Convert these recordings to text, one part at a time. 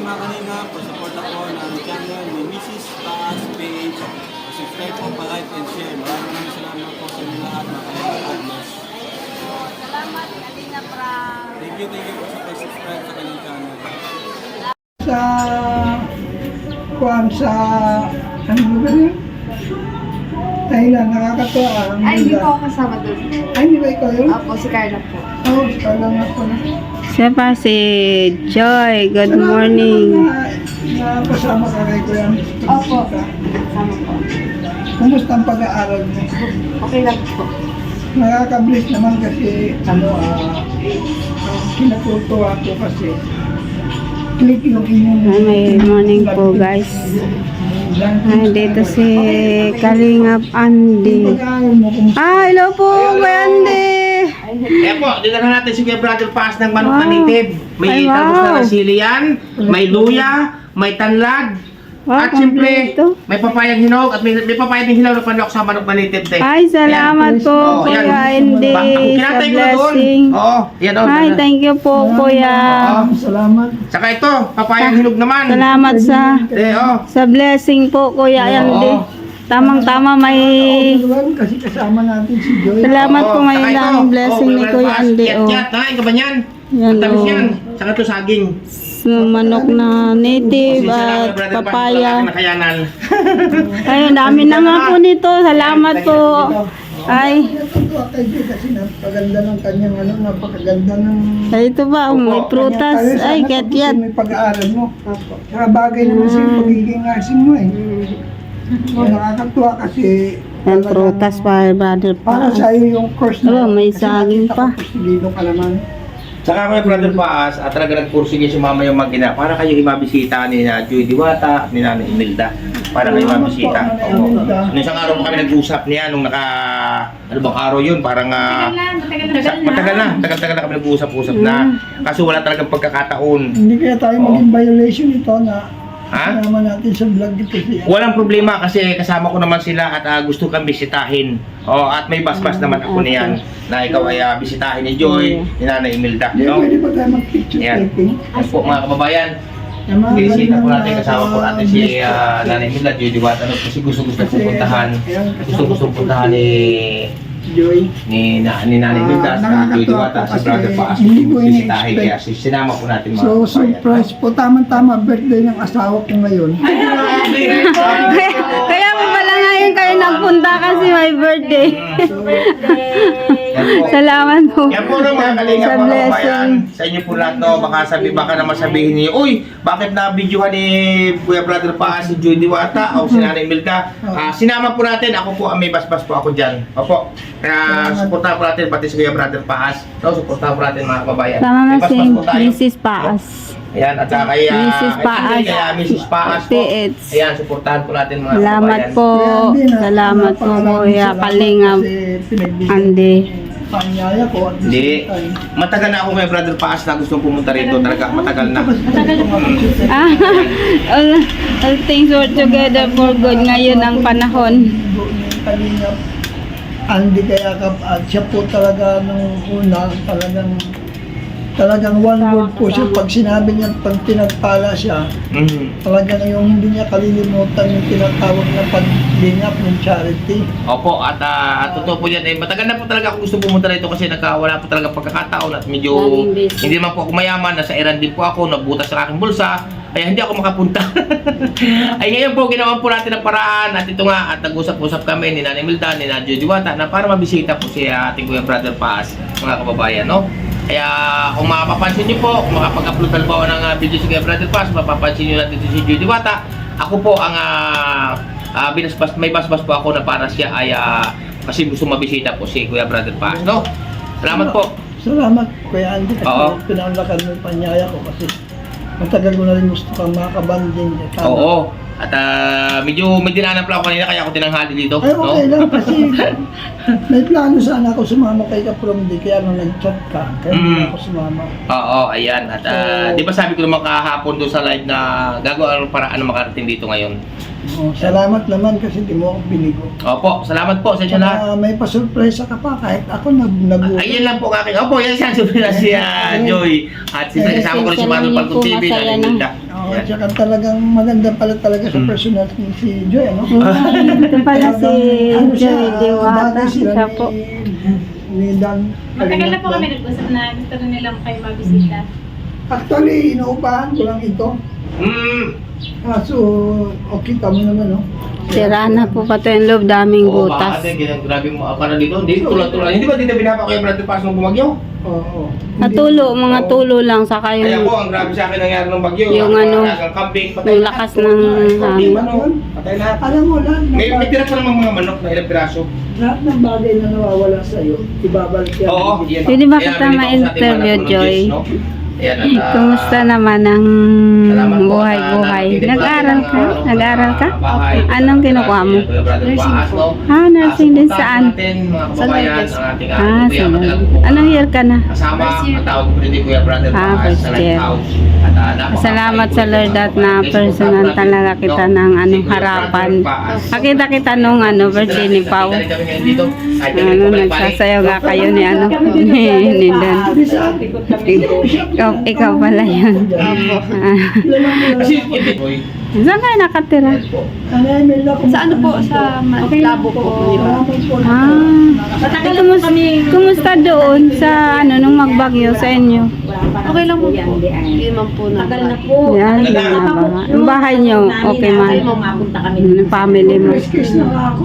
mga kanina, pasuporta po ng channel ni Mrs. Taas Page. Subscribe po, pa-like and share. Maraming salamat po sa inyo lahat, mga kanina. God bless. Salamat, Kalina Pra. Thank you po sa pag-subscribe sa kanyang channel. Sa kuwan sa ano ba yun? Thailand, nakakatuwa. Ang Ay, hindi ganda. po ako kasama doon. Ay, hindi ba ikaw yun? Opo, si Carla po. Oo, ikaw lang ako na. Siya pa si Joy. Good morning. Kasama ka kay Kuya. Opo, kasama po. Kumusta ang pag-aaral mo? Okay lang po. Nakaka-bless naman kasi kinatutuwa ko kasi click yung inyong May morning po guys. Ay, dito si Kalingap Andy. Pag-aaral mo kung Hello po, Kuya Andy. Eh po, dinala natin si Kuya Brother Paas ng manok na Wow. native. May Ay, wow. talbos na sili yan, may luya, may tanlad, Wow, at siyempre, kompleto. may papayang hinog at may papayang hilaw na panlok sa manok na native. Ay, salamat po, Oh, Kuya yan. Andy, Ako sa kinatay ko na doon. blessing. Oo, yan o. Ay, thank you po, Kuya. salamat. Saka ito, papayang hinog naman. Salamat sa sa blessing po, Kuya Andy. Tamang-tama may... Kasi kasama natin si Joy. Salamat po, may daming blessing ni Kuya Andy. Oh. Yat, kain ka ba niyan? Yan, Matamis oh. yan. Saka ito saging. Manok na native at papaya. Nakayanan. Ay, ang dami na nga po nito. Salamat po. Ay, Natutuwa kay Joy kasi napakaganda ng kanyang napakaganda ng... ay ito ba? May prutas. Ay, get. May pag-aaral mo. Saka bagay naman sa pagiging asin mo eh. Nakakatuwa kasi Yan, prutas pa, brother para pa. sa iyo yung course Oh, may kasi saging nakita pa. ko Pusilino ka naman. Saka kami Brother Paas, at talaga nagpursige si Mama yung magina para kayo imabisita ni Joy Diwata at ni Nanay Imelda. Para kayo mabisita. Oo. Nung isang araw pa kami nag-usap niya, nung ano bang araw yun, parang matagal na kami nag-uusap-usap na. Kaso wala talagang pagkakataon. Hindi kaya tayo maging violation ito na Ha? kasama natin sa vlog ito siya. Walang problema kasi kasama ko naman sila at gusto kang bisitahin. Oh, at may basbas naman ako niyan na ikaw ay bisitahin ni Joy, ni Nanay Imelda. No? Pwede ba tayo mag-picture Yan. taking? Yan po mga kababayan. Yung mga Binisita po ganun natin, na, kasama po natin si Nanay Imelda, Joy Diwata. Kasi gusto pupuntahan. Gusto puntahan Joy. ni Nanay Imelda sa Joy Diwata, si Brother Paas. Hindi ko Bisitahin in-expect. kaya sinama po natin mga So, kababayan. surprise po. Tama-tama, birthday ng asawa ko ngayon. Kaya pa pala ngayon kayo nagpunta kasi may birthday. Yan po. Salamat po. Yan po no, mga kalinga Sa mga blessing. kabayan. Sa inyo po lahat no, baka naman sabihin niyo, uy, bakit na-videohan ni Kuya Brother Paas si Joy Diwata o si Nanay Imelda? Sinama po natin, ako po, may basbas po ako dyan. Opo. Kaya suportahan po natin pati si Kuya Brother Paas. So, suportahan po natin mga kababayan. Tama May na si basbas po tayo. Mrs. Paas. Ayan, at saka kaya Mrs. Paas. Kaya Mrs. Paas po. PH. Ayan, suportahan po natin mga Salamat kababayan. po. Salamat po, Kuya Kalingap Andy. Panyaya ko. At Hindi. Matagal na ako may Brother Paas na gustong pumunta rito. Talaga, matagal na. Ah, all things work together for good ngayon ang panahon. Andy kaya at siya po talaga nung una talagang one word po siya pag sinabi niya pag pinagpala siya talagang yung hindi niya kalilimutan yung tinatawag na paglingap ng charity. Opo, at totoo po yan. Matagal na po talaga ako gusto pumunta rito kasi wala po talaga pagkakataon at medyo Laging busy. hindi naman po ako mayaman. Nasa Iran din po ako, nabutas sa aking bulsa. Kaya hindi ako makapunta. Ay ngayon po, ginawa po natin ang paraan. At ito nga, at nag-usap-usap kami ni Nanay Imelda, ni Joy Diwata na para mabisita po si ating Kuya Brother Paas, mga kababayan, no? Kaya kung makapapansin niyo po, kung makapag-upload halimbawa ng video si Kuya Brother Paas, mapapansin niyo natin si Joy Diwata. Ako po ang may basbas po ako na para siya ay kasi gusto mabisita po si Kuya Brother Paas, no? Salamat po. Salamat Kuya Andy kasi Oo. pinaunlakan mo yung panyaya ko kasi matagal ko na rin gusto kang makabanding. Oo. At medyo may dinaanan pala ako kanina kaya ako tinanghali dito, Ay, no? okay lang kasi may plano sana ako sumama kay Kaprom di kaya nung nag-chat ka, kaya hindi ako sumama. Oo, ayan. At di ba sabi ko naman kahapon doon sa live na gagawa ang paraan na makarating dito ngayon. Oh, salamat naman kasi di mo ako binigo. Opo, salamat po sa inyo lahat. May pasurpresa ka pa kahit ako Ayun lang po ang aking. Opo, yan siya surprise si Joy. At kasama ko rin si Marlon Palco TV na Imelda. Oo, tsaka talagang maganda pala talaga sa personal si Joy, ano? Ito pala si Joy Diwata. Siya po. Ni Dan. Matagal na po kami nag-usap na gusto rin nilang kayo mabisita. Actually, inuupahan ko lang ito. So, okay, tama naman, no? Sira na po pati yung loob, daming Oo, butas. bakit ganyan, grabe mo para dito. Hindi, tulad-tulad. Hindi ba dito binapa ko yung brother pass nung bumagyo? Oo. Natulo, mga tulo lang, saka Kaya yung po, ang grabe sa akin nangyari nung bagyo. Yung ano, Ang kambing, patay yung lahat. lakas ng hangin. Patay lahat. Alam mo, lahat May tira pa namang mga manok na ilang piraso. lahat ng bagay na nawawala sa'yo, ibabalik yan. Oo, yan. Pwede ba Kaya kita binigyan ko sa ating ma-interview, mga Joy? no? Ayan, at, Kumusta naman ang salamat po sa buhay-buhay? nanonood. Nag-aaral ka? Nag-aaral ka? Bahay. Anong kinukuha mo? Nursing po. Nursing din saan? Natin, mga kababayan, ang ating kuya, Sa matagal Lord. po. Anong year ka na? Kasama, ang tawag ko rin Kuya Brother Baas first sa year. Lighthouse. At, Salamat sa Lord at na personal talaga kita ng anong harapan. Nakita kita nung birthday ni Pao. Nagsasayaw nga kayo ni ni Dan. Ikaw pala yun. Saan kayo nakatira? Sa ano po? Sa Labo po. Kumusta doon sa nung magbagyo sa inyo? Okay lang po. Hindi man po na. Tagal na po. Yan, na ba? Yung bahay nyo, okay man. mapunta kami. Yung family mo. Kiss na nga ako.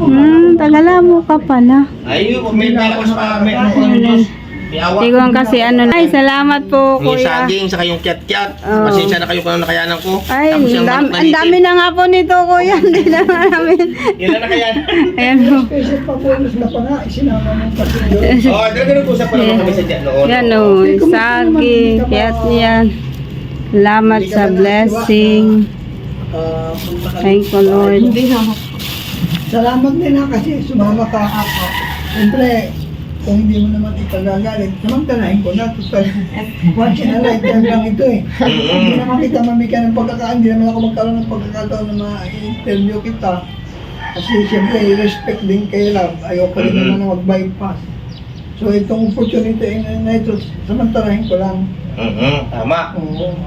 Tagala mo ka pala. Ay, may malakas pa, may Diyos. May awa. Tigong kasi Ay, salamat po, May kuya. saging, saka yung kiat-kiat. Oo. Pasensya na kayo kung ano nakayanan ko. Ay, Tapos yung manok na ang dami nitin. na nga po nito, kuya. Hindi na namin. Yun lang nakayanan. Ayan po. Special pagpulos na pa nga, isinama mo kasi yun. Oo, nag-usap pa naman kami sa dyan noon. Yan o, saging, kiyat niyan. Salamat sa blessing. Punta ka Thank you, Lord. Salamat din ha kasi sumama ka ako. Siyempre, kung hindi mo naman ikagagalit, samantalahin ko na. Total, once in a lifetime lang ito eh. Hindi naman kita mamika ng pagkakaan, hindi naman ako magkaroon ng pagkakataon na ma-interview kita. Kasi siyempre, respect din kay Love. Ayoko rin naman na mag-bypass. So itong opportunity na ito, samantalahin ko lang. Tama. Oo,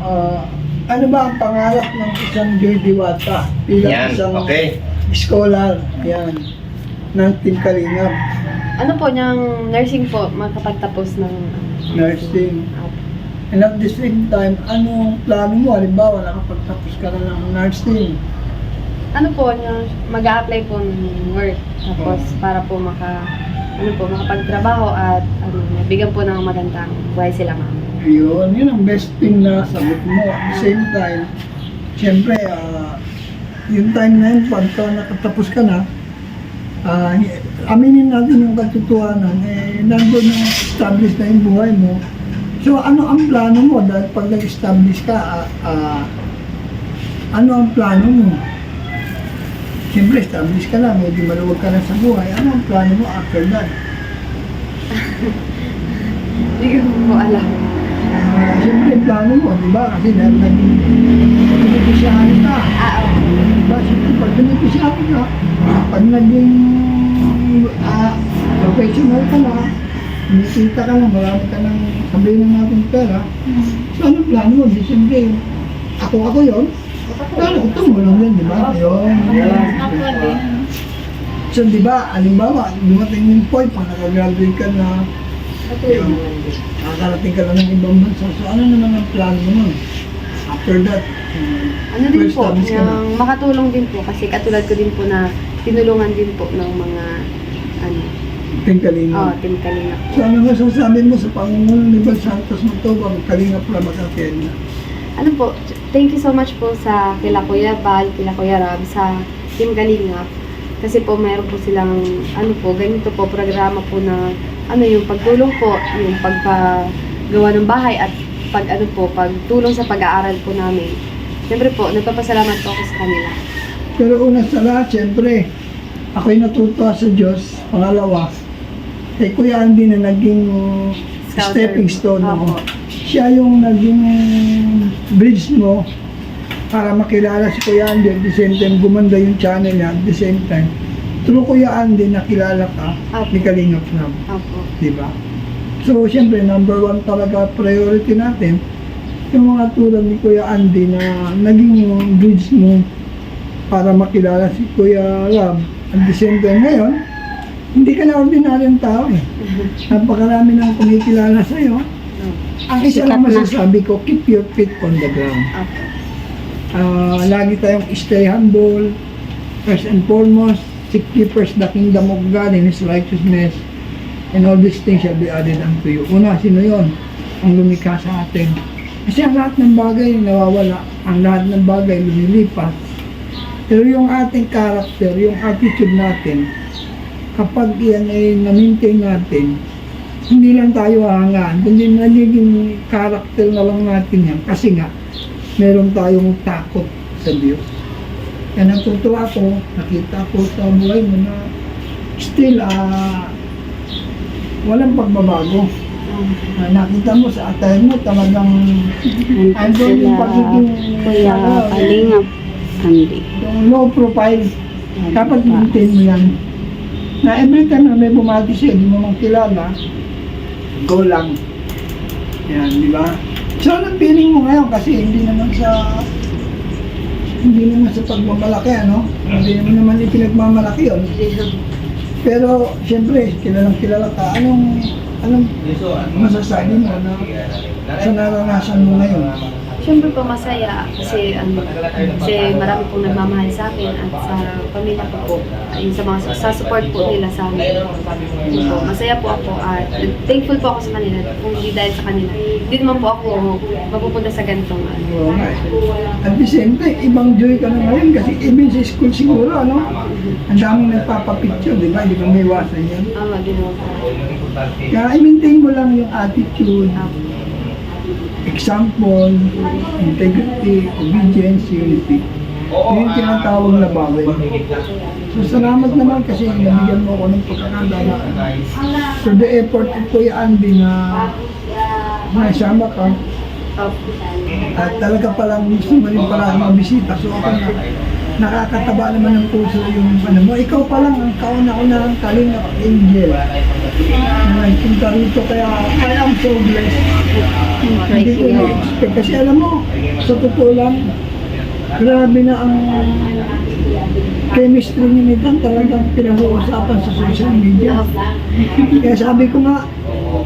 ano ba ang pangarap ng isang Joy Diwata bilang Yan, isang okay. scholar yan, ng Team Kalingap, Ano po, niyang nursing po, makapagtapos ng nursing. And at the same time, anong plano mo? Halimbawa, nakapagtapos ka na ng nursing. ano po, niyang mag-a-apply po ng work. Tapos para po makapagtrabaho at mabigyan po ng magandang buhay sila ma'am. Yun ang best thing na sagot mo. At the same time, siyempre, yung time na yun, pagka nakatapos ka na, aminin natin yung katotohanan, nandun na establish na yung buhay mo. So, ano ang plano mo? Dahil pag nag-establish ka, ano ang plano mo? Siyempre, establish ka na, medyo maluwag ka na sa buhay. Ano ang plano mo after that? Hindi ko po alam. Siyempre, plano mo, di ba? Kasi dahil nag-beneficiary ka. Diba? Siyempre, pag beneficiary ka, pag naging professional ka na, nakikita ka na, marami ka nang sabihin ng natin pera. So, ano plano mo? Di siyempre, ako yun. Plano ko, tumulong yun, di ba? Yun. So, di ba, halimbawa, dumating yung point, pag nakagraduate ka na, nakakarating ka lang ng ibang bansa. So, ano naman ang plano mo nun? After that, Ano din po, establish ka na. yung makatulong din po kasi katulad ko din po na tinulungan din po ng mga Team Kalingap. Team Kalingap. So, ano masasabi mo sa pangunguna ni Bal Santos Matubang, Kalingap Ramat Athena? Ano po, thank you so much po sa kila Kuya Bal, kila Kuya Rab, sa Team Kalingap. Kasi po mayroon po silang, ganito po, programa po na, yung pagtulong po, yung pagpagawa ng bahay at pagtulong sa pag-aaral po namin. Siyempre po, nagpapasalamat po ako sa kanila. Pero una sa lahat, siyempre, ako'y natutuwa sa Diyos. Pangalawa, Kuya Andy na naging stepping stone mo. Opo. Siya yung naging bridge mo para makilala si Kuya Andy at the same time gumanda yung channel niya at the same time through Kuya Andy nakilala ka ni Kalingap Rab, Opo. di ba? So siyempre number one talaga priority natin yung mga tulad ni Kuya Andy na naging bridge mo para makilala si Kuya Rab at the same time ngayon hindi ka na ordinaryong tao eh. Napakarami nang kumikilala sa'yo. Ang isa Sikat lang na. masasabi ko, keep your feet on the ground. Opo. Lagi tayong stay humble. First and foremost, seek ye first the kingdom of God and His righteousness. And all these things shall be added unto you. Una, sino yon? Ang lumikha sa atin. Kasi ang lahat ng bagay nawawala. Ang lahat ng bagay lumilipas. Pero yung ating character, yung attitude natin, kapag yan ay na-maintain natin, hindi lang tayo hahangaan, kundi nagiging character na lang natin yan. Kasi nga, meron tayong takot sa Diyos. Kaya natutuwa ako, nakita ko sa buhay mo na still, walang pagbabago. Nakita mo sa atay mo, talagang andun yung pagiging Kuya Kalingap Andy. yung low profile. Dapat maintain mo yan. Na every time na may bumati siya, di mo mang kilala, go lang. Yan, di ba? So, anong feeling mo ngayon? Kasi hindi naman sa pagmamalaki, ano? Hindi naman ipinagmamalaki yun. Pero, siyempre, kilala ka. Anong masasabi mo na sa naranasan mo ngayon? Siyempre po masaya kasi marami pong nagmamahal sa akin at sa pamilya ko po. Yung sa support po nila sa amin. Yun po, masaya po ako at thankful po ako sa kanila. Kung hindi dahil sa kanila, hindi naman po ako mapupunta sa ganitong Oo nga eh. At the same time, ibang joy ka na ngayon kasi even sa school siguro, ano? Ang daming nagpapapicture, di ba? Hindi ka may iwasan yan. din po. Kaya i-maintain mo lang yung attitude, example, integrity, obedience, unity. Yun yung tinatawag na bagay. So salamat naman kasi nabigyan mo ako ng pagkakadala. So the effort of Kuya Andy na nasama ka, at talaga palang gusto mo rin pala mabisita. So ako na, nakakataba naman ng puso yung ano mo. Ikaw pa lang ang kauna-una ng Kalingap Angel. Nagpunta rito kaya I am so blessed. Hindi ko na-expect. Kasi alam mo, sa totoo lang, grabe na ang chemistry niya ni Dan, talagang pinag-uusapan sa social media. Kaya sabi ko nga,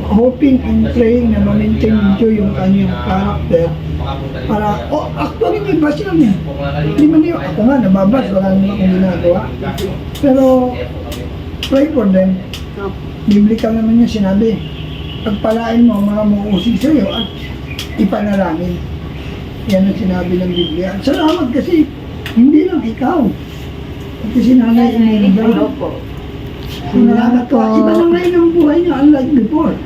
hoping and praying na ma-maintain niyo yung kanyang character para, actually may bus lang yan. Hindi man yun, ako nga nababas, wala naman akong ginagawa. Pero, pray for them. Biblical naman yung sinabi, pagpalain mo ang mga muuusig sa'yo at ipanalangin. Yan ang sinabi ng Biblia. Salamat kasi hindi lang ikaw. Kasi si Nanay Imelda. Nakakatawa. Iba na ngayon ang buhay niya unlike before.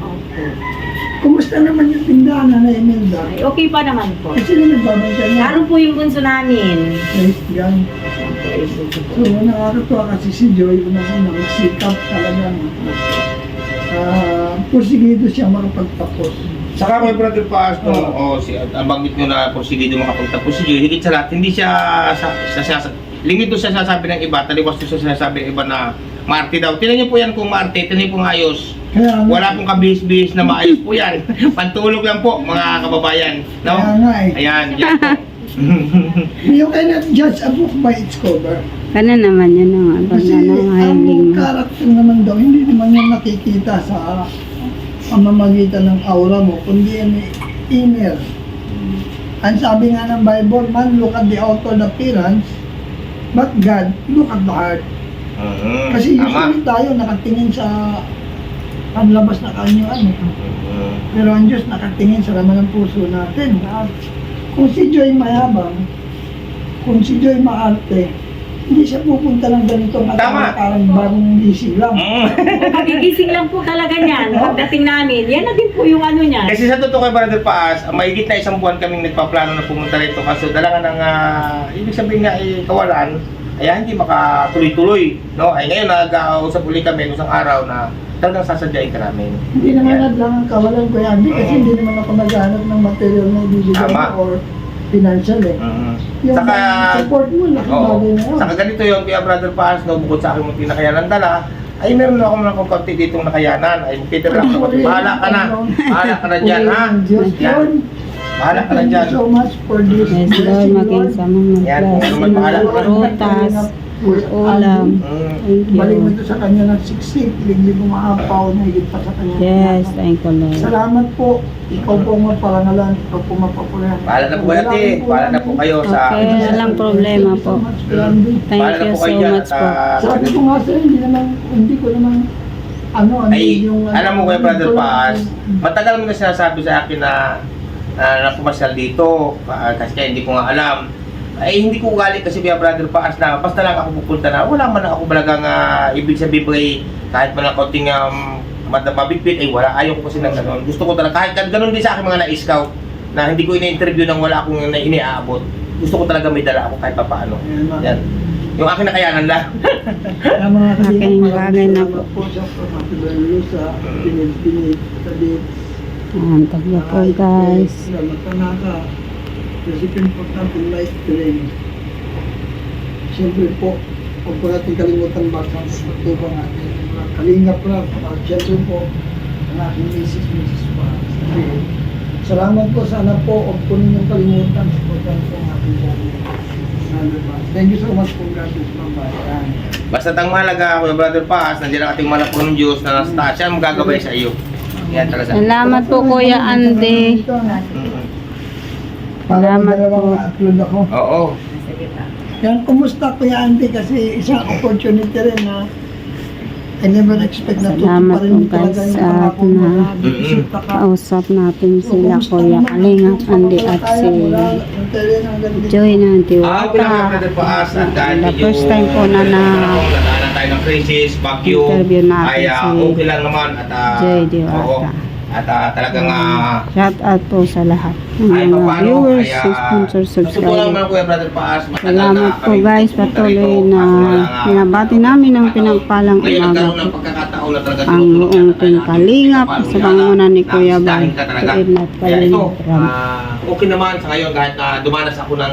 Kumusta naman yung tindahan, Nanay Imelda? Ay, okay pa naman po. Kasi na nagbabantay niya. Laro po yung bunso namin. Praise God. So, nakakatawa kasi si Joy, unang-unang nagsikap talaga. Porsigido siya makapagtapos. Saka may brother Paz, ang banggit nyo na porsigido makapagtapos si Joy, higit sa lahat, hindi siya lingid doon siya sasabi ng iba, taliwas doon siya sinasabi ng iba na maarte daw. Tinan niyo po yan kung maarte, tinan niyo po ayos. Kaya, Wala pong kabihis-bihis na maayos po yan. Pantulog lang po, mga kababayan. No? kaya nga eh. Ayan, yan po. You cannot judge a book by its cover. Ano naman yun ang Kasi ng ang hiling mo? character naman daw, hindi naman yan nakikita sa pamamagitan ng aura mo, kundi yan inner. Ang sabi nga ng Bible, man look at the outward appearance, but God, look at the heart. Kasi usually tayo nakatingin sa panlabas na kanyuan. Pero ang Diyos nakatingin sa laman ng puso natin. Kung si Joy mayabang, kung si Joy maarte, hindi siya pupunta lang ganito Tama. parang bagong gising lang. Magigising lang po talaga niyan. Pagdating namin, yan na din po yung ano niya. Kasi sa totoo kay Brother Paas, mahigit na isang buwan kaming nagpaplano na pumunta rito kasi dala nga ng, ibig sabihin nga kawalan, ay hindi makatuloy-tuloy. No? Ay ngayon nag-usap uli kami isang araw na talagang sasadyain ka namin. Hindi naman lang ang kawalan ko yan kasi hindi naman ako naghahanap ng material na ibibigay Tama. or financial eh. Yung Saka, support mo, laking oo. bagay na yun. Saka ganito yung Kuya Brother Paas, no, bukod sa aking munti nakayanan dala, ay meron na ako ng konti ditong nakayanan. Ay, Peter lang ako. Bahala ka na. Bahala ka na dyan, ha? Diyos Yan. Lord, Bahala ka na thank dyan. you so much for this Yes, Lord, blessing, maging Lord. sa mga Yan, kung ano man bahala ka na. prutas, ulam. Thank Balik mo you. ito sa kanya ng siksik, liglig umaapaw na higit pa sa kanya. Yes, thank you, Lord. Salamat po. Ikaw po ang maparangalan. Ikaw po mapapulan. Bahala na po kayo, te. Bahala na po kayo sa... Okay, walang problema po. Thank Bahala na you po so kayo dyan. much po. Sabi ko nga sa'yo, hindi ko naman ano Ay, yung... alam mo Kuya Brother Paas, matagal mo na sinasabi sa akin na pumasyal dito, kasi kaya hindi ko nga alam. Ay, hindi ko galit kasi Kuya Brother Paas na basta lang ako pupunta na, wala man ako talagang ibig sabihin kahit man ang konting mabigpit, ay wala, ayaw ko kasi ng gano'n. Gusto ko talaga, kahit gano'n din sa aking mga na-scout, na hindi ko ina-interview nang wala akong iniaabot. Gusto ko talaga may dala ako kahit pa paano. Yan. Yung aking nakayanan lang. Aking bagay na po. po siya from Matibalo sa pinid-pinid sa date. Thank you po, guys. Salamat ka na ka. Recipient po natin life train. Siyempre po, huwag po natin kalimutan ba sa pagtubang natin. Mga kalingap lang. Siyempre po, ang aking Mrs. pa. Salamat po. Sana po, huwag po ninyong kalimutan sa pagtubang po ang aking channel. Thank you so much po, God bless mga bayan. Basta ang mahalaga, Kuya Brother Paas, nandiyan ang ating malapong ng Diyos na nasa taas, siya ang magagabay sa iyo. Yan talaga. Salamat po, Kuya Andy. Salamat po. Upload ako. Oo. Yan, kumusta Kuya Andy? Kasi isang opportunity rin na I never expect na Salamat tutuparin po, guys, talaga yung sa pangako mo na na bibisita ka. kausap natin So, sila, kumusta Kuya naman Kalingap yung Andy at papalataya si mula ng terreno hanggang dito? Joy ng Wala Diwata. Kuya Brother Paas, at dahil The medyo first time po na nadaanan tayo ng crisis, bagyo, interview natin ay si okay lang naman at Joy Diwata. oo. At talagang Shout out po sa lahat ng ay mga paano viewers, ay sponsors, totoo lang subscribers. naman Kuya Brother Paas, matagal Salamat na po, kami guys, pupunta patuloy rito. na Kaso wala nga, pinabati namin ng pinagpalang ngayon umaga nagkaroon po ng pagkakataon na talaga ang buong Team Kalingap sa pangunguna ni Kuya Bal. Dahil ka talaga. Tuwid na Kaya ito, Kalingap. okay naman sa ngayon kahit na dumanas ako ng